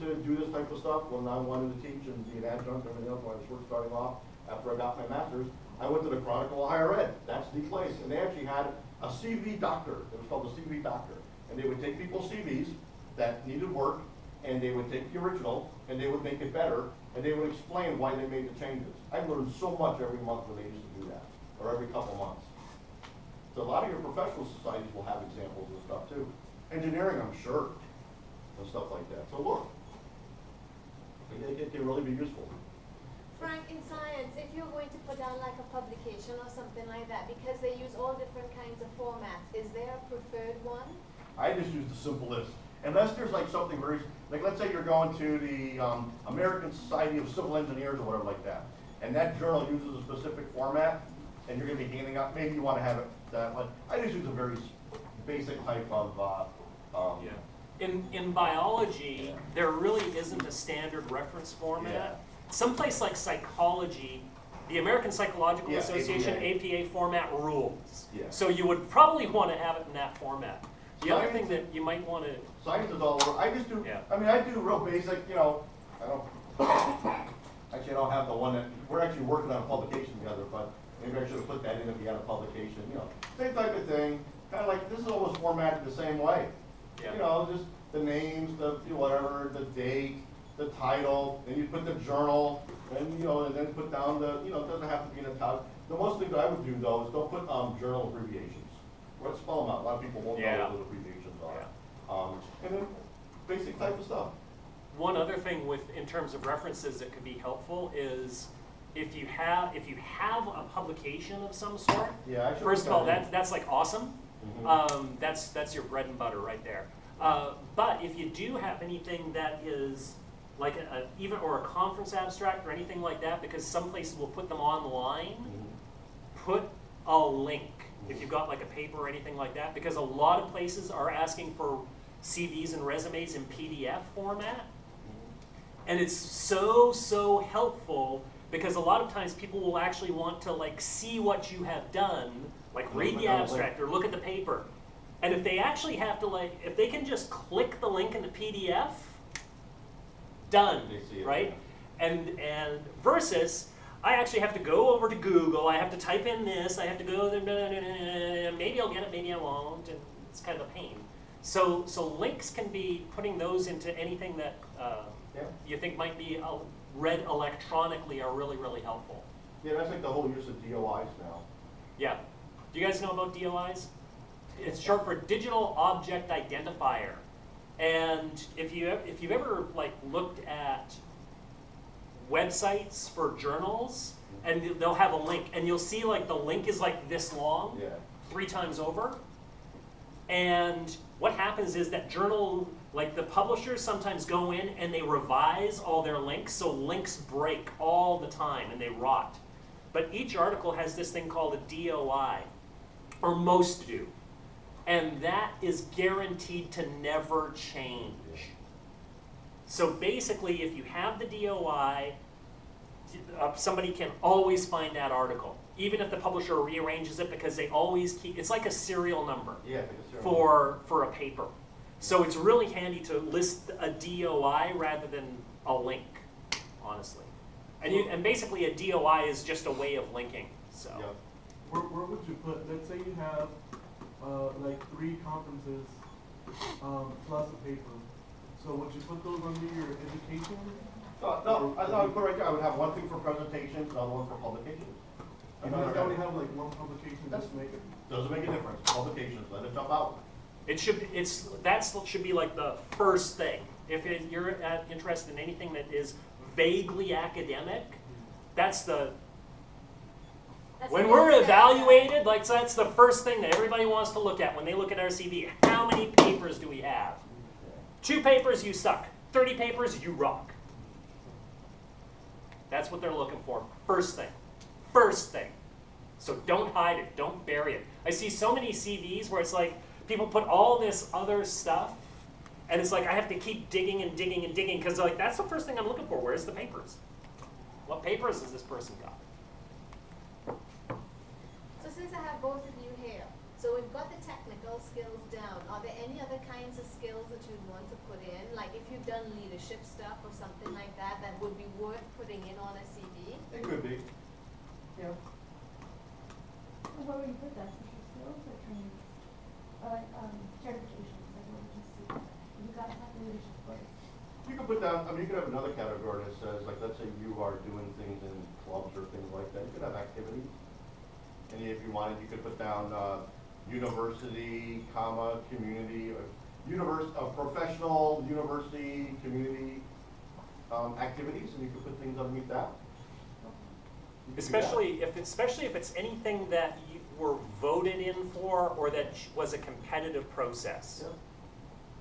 to do this type of stuff when I wanted to teach and be an adjunct and everything else when I was first starting off after I got my master's. I went to the Chronicle of Higher Ed. That's the place. And they actually had a CV doctor. It was called the CV doctor. And they would take people's CVs that needed work, and they would take the original, and they would make it better, and they would explain why they made the changes. I learned so much every month when they used to do that, or every couple months. So a lot of your professional societies will have examples of stuff too. Engineering, I'm sure, and stuff like that. So look, it can really be useful. Frank, in science, if you're going to put down like a publication or something like that, because they use all different kinds of formats, is there a preferred one? I just use the simplest. Unless there's like something very, like let's say you're going to the American Society of Civil Engineers or whatever like that, and that journal uses a specific format, and you're going to be handing out, maybe you want to have it that way. I just use a very basic type of, yeah. In biology, there really isn't a standard reference format. Yeah. Someplace like psychology, the American Psychological Association APA format rules. Yeah. So you would probably want to have it in that format. The other thing that you might want to... Science is all over. I just do, I mean, I do real basic, you know, I don't, actually I don't have the one that, we're actually working on a publication together, but maybe I should have put that in if you had a publication, you know. Same type of thing, kind of like, this is almost formatted the same way. Yeah. You know, just the names, the whatever, the date, the title, then you put the journal, and you know, and then put down the, you know, it doesn't have to be in the top. The most thing that I would do though is don't put journal abbreviations. Let's spell them out. A lot of people won't know what those abbreviations are. Yeah. And then basic type of stuff. One other thing in terms of references that could be helpful is if you have a publication of some sort. Yeah. First of all, that's like awesome. Mm-hmm. That's your bread and butter right there. But if you do have anything that is like even a conference abstract or anything like that, because some places will put them online, put a link if you've got like a paper or anything like that, because a lot of places are asking for CVs and resumes in PDF format. And it's so helpful because a lot of times people will actually want to like see what you have done, like read the abstract or look at the paper. And if they actually have to like, if they can just click the link in the PDF, done, right? And versus, I actually have to go over to Google, I have to type in this, I have to go there, maybe I'll get it, maybe I won't, and it's kind of a pain. So links can be, putting those into anything that you think might be read electronically are really helpful. Yeah, that's like the whole use of DOIs now. Yeah. Do you guys know about DOIs? It's short for Digital Object Identifier. And if you've ever like looked at websites for journals, and they'll have a link, and you'll see like the link is like this long, 3 times over. And what happens is that journal, like the publishers sometimes go in and they revise all their links, so links break all the time and they rot. But each article has this thing called a DOI, or most do. And that is guaranteed to never change. So basically, if you have the DOI, somebody can always find that article, even if the publisher rearranges it, because they always keep, it's like a serial number for a paper. So it's really handy to list a DOI rather than a link, honestly. And basically a DOI is just a way of linking. So where would you put, let's say you have like 3 conferences plus a paper. So would you put those under your education? No, I would put right there. I would have one thing for presentations, another one for publications. I mean, if I only have like one publication, just make it. Doesn't make a difference. Publications, let it jump out. It should be like the first thing. If you're interested in anything that is vaguely academic, when we're evaluated, like that's the first thing that everybody wants to look at when they look at our CV. How many papers do we have? 2 papers, you suck. 30 papers, you rock. That's what they're looking for. First thing. First thing. So don't hide it. Don't bury it. I see so many CVs where it's like people put all this other stuff, and it's like I have to keep digging and digging and digging because like that's the first thing I'm looking for. Where's the papers? What papers has this person got? So since I have both of you here, So we've got the technical skills down. Are there any other kinds of skills that you'd want to put in? Like if you've done leadership stuff or something like that, that would be worth putting in on a CV? It could be. Yeah. Where would you put that? Social skills or training? Or like certifications? Like what would you see? You got to have the leadership course. You could put down, I mean, you could have another category that says, like, let's say you are doing things in clubs or things like that. You could have activities. And if you wanted, you could put down university, comma, community, professional, university, community activities, and you could put things underneath that. Especially if it's anything that you were voted in for or that was a competitive process.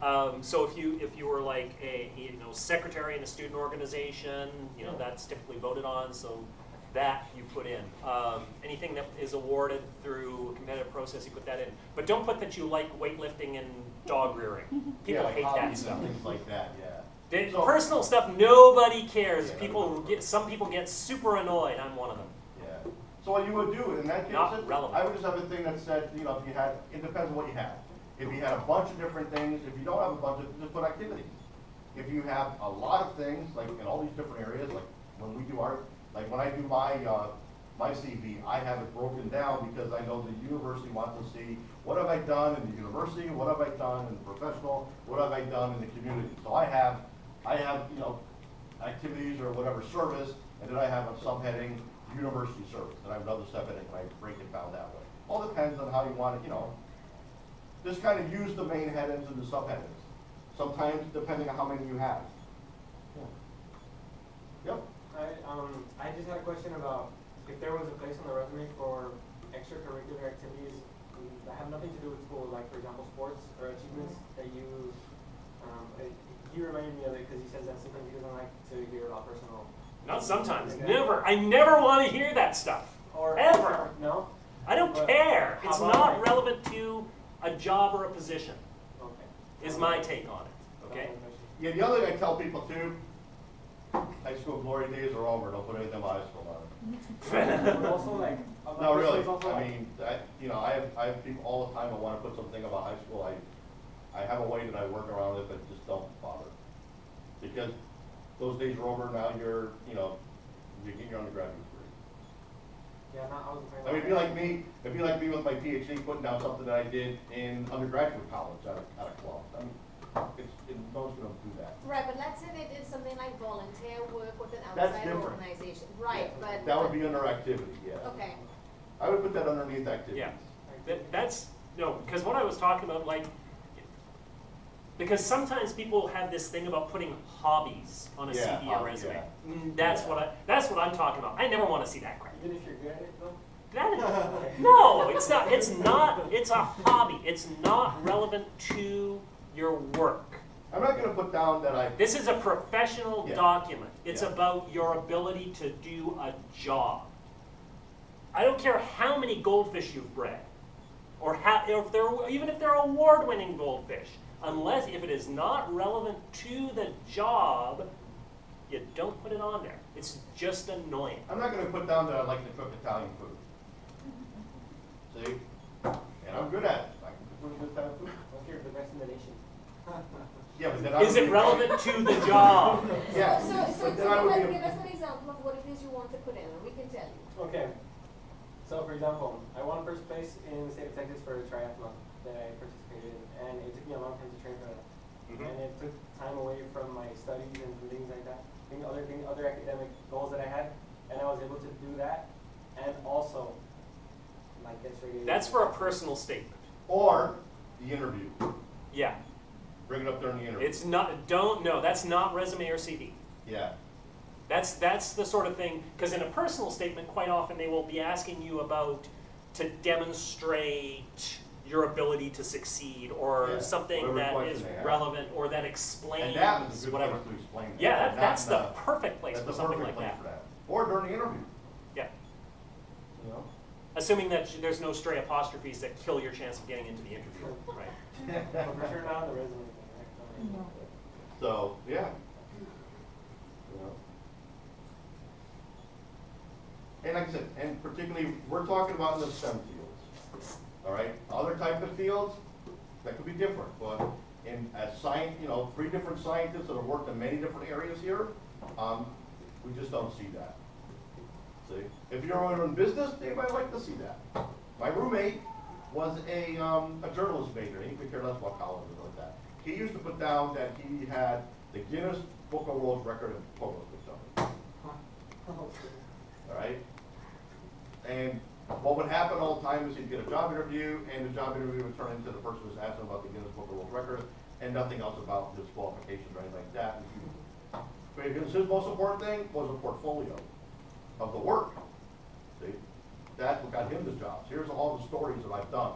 Yeah. So if you were like a secretary in a student organization, that's typically voted on, so that you put in. Anything that is awarded through a competitive process, you put that in. But don't put that you like weightlifting and dog rearing. People like hate that hobbies stuff. and things like that, yeah. Personal stuff, nobody cares. Yeah, Some people get super annoyed. I'm one of them. Yeah. So what you would do in that case, Not relevant. I would just have a thing that said, if you had, it depends on what you have. If you had a bunch of different things, if you don't have a bunch of, just put activities. If you have a lot of things, like in all these different areas, like when we do like when I do my CV, I have it broken down because I know the university wants to see what have I done in the university, what have I done in the professional, what have I done in the community. So I have activities or whatever service, and then I have a subheading university service, and I have another subheading, and I break it down that way. All depends on how you want it, just kind of use the main headings and the subheadings. Sometimes depending on how many you have. Yeah. Yep. I just had a question about if there was a place on the resume for extracurricular activities that have nothing to do with school, like for example sports or achievements that you, he reminded me of it because he says that sometimes he doesn't like to hear about personal. Not sometimes, Okay. never. I never want to hear that stuff. Or ever. No? I don't But care. how It's about not like- relevant to a job or a position, Okay. is my take on it, okay? Yeah, the other thing I tell people too, high school glory days are over, don't put anything about high school on it. But also like. No, really, also I like- mean, I have people all the time that want to put something about high school. I have a way that I work around it, but just don't bother. Because those days are over, now you're getting your undergraduate degree. Yeah, I wasn't I mean, it'd be like me with my PhD, putting down something that I did in undergraduate college at a club. I mean, no one's gonna do that. Right, but let's say they did something like volunteer work with an That's outside different. organization. Right, Yeah. but. That would be under activity, yeah. Okay. I would put that underneath activity. Yeah, because what I was talking about, because sometimes people have this thing about putting hobbies on a Yeah, CV or resume. yeah. That's what I'm talking about. I never want to see that crap. Even if you're good at it though? No, it's not. It's a hobby. It's not relevant to your work. I'm not gonna put down that I, This is a professional Yeah. document. It's Yeah. about your ability to do a job. I don't care how many goldfish you've bred, or even if they're award-winning goldfish. If it is not relevant to the job, you don't put it on there. It's just annoying. I'm not gonna put down that I like to cook Italian food. See? And I'm good at it. I can cook good Italian food. Like you're the best in the nation. Yeah, but then I Is would it be- relevant to the job? Yeah, So but then I would give be, us an example of what it is you want to put in, and we can tell you. Okay. So for example, I won first place in the state of Texas for a triathlon that I participated in, and it took me a long time to train for that. Mhm. And it took time away from my studies and things like that. Other academic goals that I had, and I was able to do that, and also like get straight A's. That's for a personal statement. or the interview. Yeah. Bring it up during the interview. It's not, that's not resume or CV. Yeah. That's the sort of thing, because in a personal statement, quite often they will be asking you to demonstrate your ability to succeed, or Yeah, something whatever that question is they have. relevant, or that And explains that is a good whatever. place to explain that. Yeah, And that's the not- perfect place that's for the something perfect like place that. for Or during the interview, Yeah. you know? Assuming that there's no stray apostrophes that kill your chance of getting into the interview, right? But for sure not on the resume thing, right? No. So, yeah. You know? And like I said, and particularly, we're talking about in the STEM fields. All right, other type of fields, that could be different, but in, as science, you know, 3 different scientists that have worked in many different areas here, we just don't see that. See, if you're in business, they might like to see that. My roommate was a journalist major, and he could care less about college or like that. He used to put down that he had the Guinness Book of World Record in pogo stick jumping. All right? And what would happen all the time is he'd get a job interview, and the job interview would turn into the person who's asking about the Guinness Book of World Record, and nothing else about his qualifications or anything like that. Because his most important thing was a portfolio of the work. See? That's what got him the jobs. Here's all the stories that I've done.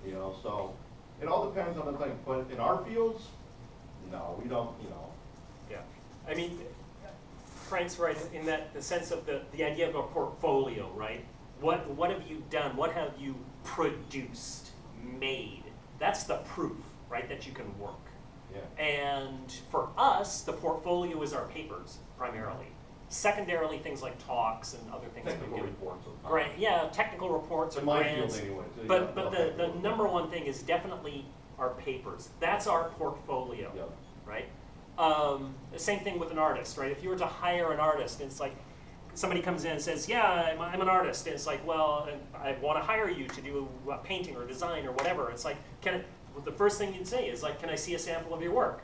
You know, so it all depends on the thing. But in our fields, no, we don't, you know. Yeah. I mean, Frank's right in that the sense of the idea of a portfolio, right? What have you done? What have you produced, made? That's the proof, right, that you can work. Yeah. And for us, the portfolio is our papers, primarily. Secondarily, things like talks and other things that we Technical do. reports. Grant, yeah, technical reports or In my grants. field anyway. So But yeah, the number one thing is definitely our papers. That's our portfolio, Yeah. right? The same thing with an artist, right? If you were to hire an artist, and it's like somebody comes in and says, yeah, I'm an artist. And it's like, well, I want to hire you to do a painting or design or whatever. It's like, the first thing you'd say is like, can I see a sample of your work,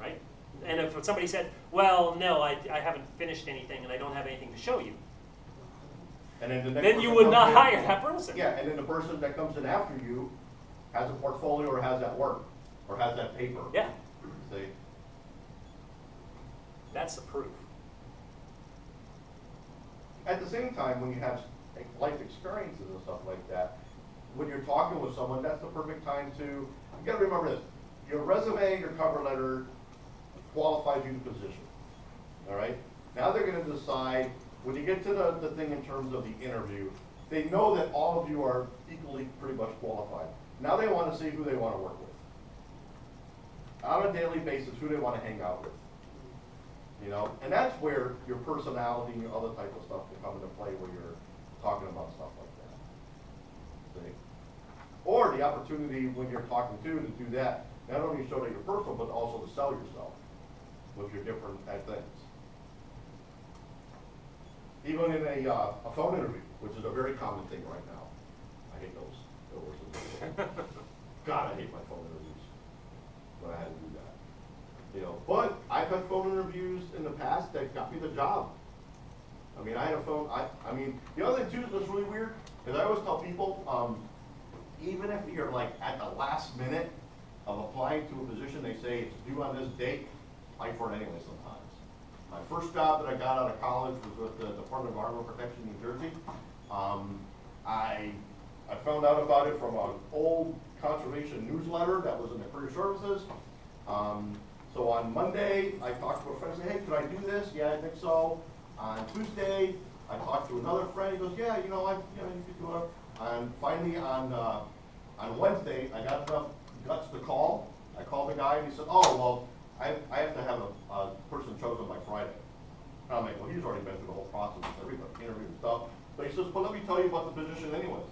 right? And if somebody said, well, no, I haven't finished anything and I don't have anything to show you, And then, the next then you person would comes not in- hire that person. Yeah, and then the person that comes in after you has a portfolio or has that work or has that paper. Yeah, See? that's the proof. At the same time, when you have like, life experiences and stuff like that, when you're talking with someone, that's the perfect time to, you gotta remember this, your resume, your cover letter qualifies you to position, all right? Now they're gonna decide, when you get to the thing in terms of the interview, they know that all of you are equally pretty much qualified. Now they wanna see who they wanna work with. On a daily basis, who they wanna hang out with. You know, and that's where your personality and your other type of stuff can come into play when you're talking about stuff like that. See? Or the opportunity when you're talking to do that, not only show that you're personal, but also to sell yourself with your different things. Even in a phone interview, which is a very common thing right now. I hate those. They're worse than God, I hate my phone interviews. But I had to do that. You know, but I've had phone interviews in the past that got me the job. I mean, I had a phone, I mean, the other thing too that's really weird, is I always tell people, even if you're like at the last minute of applying to a position, they say it's due on this date, apply for it anyway sometimes. My first job that I got out of college was with the Department of Environmental Protection in New Jersey. I found out about it from an old conservation newsletter that was in the Career Services. So on Monday, I talked to a friend and said, hey, could I do this? Yeah, I think so. On Tuesday, I talked to another friend. He goes, yeah, you could do it. And finally on Wednesday, I got enough guts to call. I called the guy and he said, oh, well, I have to have a person chosen by Friday. And I'm like, well, he's already been through the whole process with everybody, interview and stuff. But he says, well, let me tell you about the position anyways.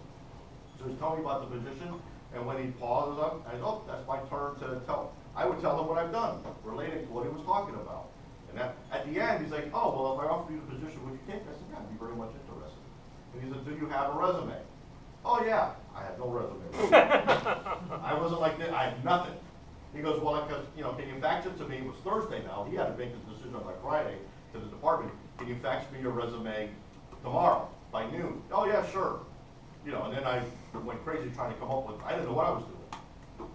So he's telling me about the position, and when he pauses up, I go, oh, that's my turn to tell. I would tell him what I've done, related to what he was talking about. And at the end, he's like, oh, well, if I offer you the position, would you take it? I said, yeah, I'd be very much interested. And he said, do you have a resume? Oh, yeah, I have no resume. I wasn't like that, I had nothing. He goes, well, because, can you fax it to me? It was Thursday now. He had to make his decision by Friday to the department. Can you fax me your resume tomorrow by noon? Oh, yeah, sure. And then I went crazy trying to come up with, I didn't know what I was doing,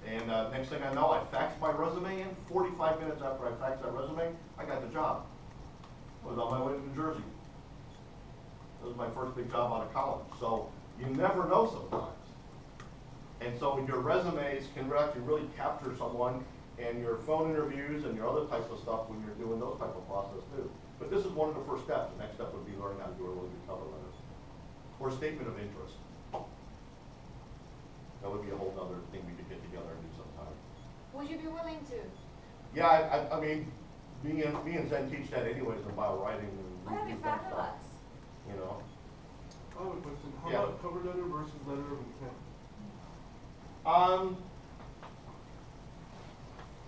And next thing I know, I faxed my resume in. 45 minutes after I faxed that resume, I got the job. I was on my way to New Jersey. It was my first big job out of college. So you never know sometimes. And so your resumes can actually really capture someone, and your phone interviews and your other types of stuff when you're doing those type of process too. But this is one of the first steps. The next step would be learning how to do a really good cover letter or a statement of interest. That would be a whole other thing we could get together and do sometime. Would you be willing to? Yeah, I mean, me and Zen teach that anyways about writing and That'd be reviews and stuff. fabulous. I have a question. How Yeah. about cover letter versus letter of intent?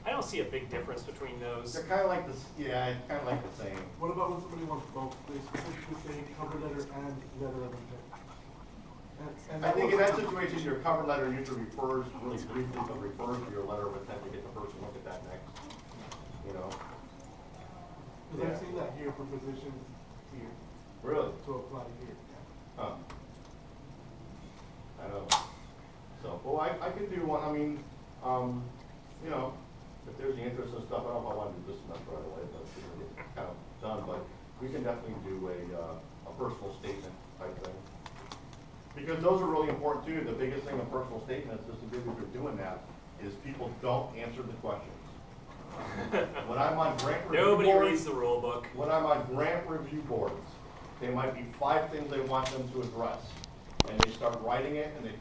I don't see a big difference between those. They're kind of like this, yeah, it's kind of like the same. What about when somebody wants both? They specifically say cover letter and letter of intent. And I think in that situation, your cover letter usually refers, really briefly, but refers to your letter of intent to get the person to look at that next, you know? Because I've seen that here for positions here, Really? to apply here. Huh. I know. So, well, I could do one, I mean, you know, if there's the interest and stuff, I don't know if I want to do this semester right away, but you know, it's kind of done, but we can definitely do a personal statement type thing. Because those are really important too. The biggest thing in personal statements is to do if you're doing that is people don't answer the questions. When I'm on grant review Nobody boards, reads the rule book. when I'm on grant review boards, there might be 5 things they want them to address. And they start writing it and they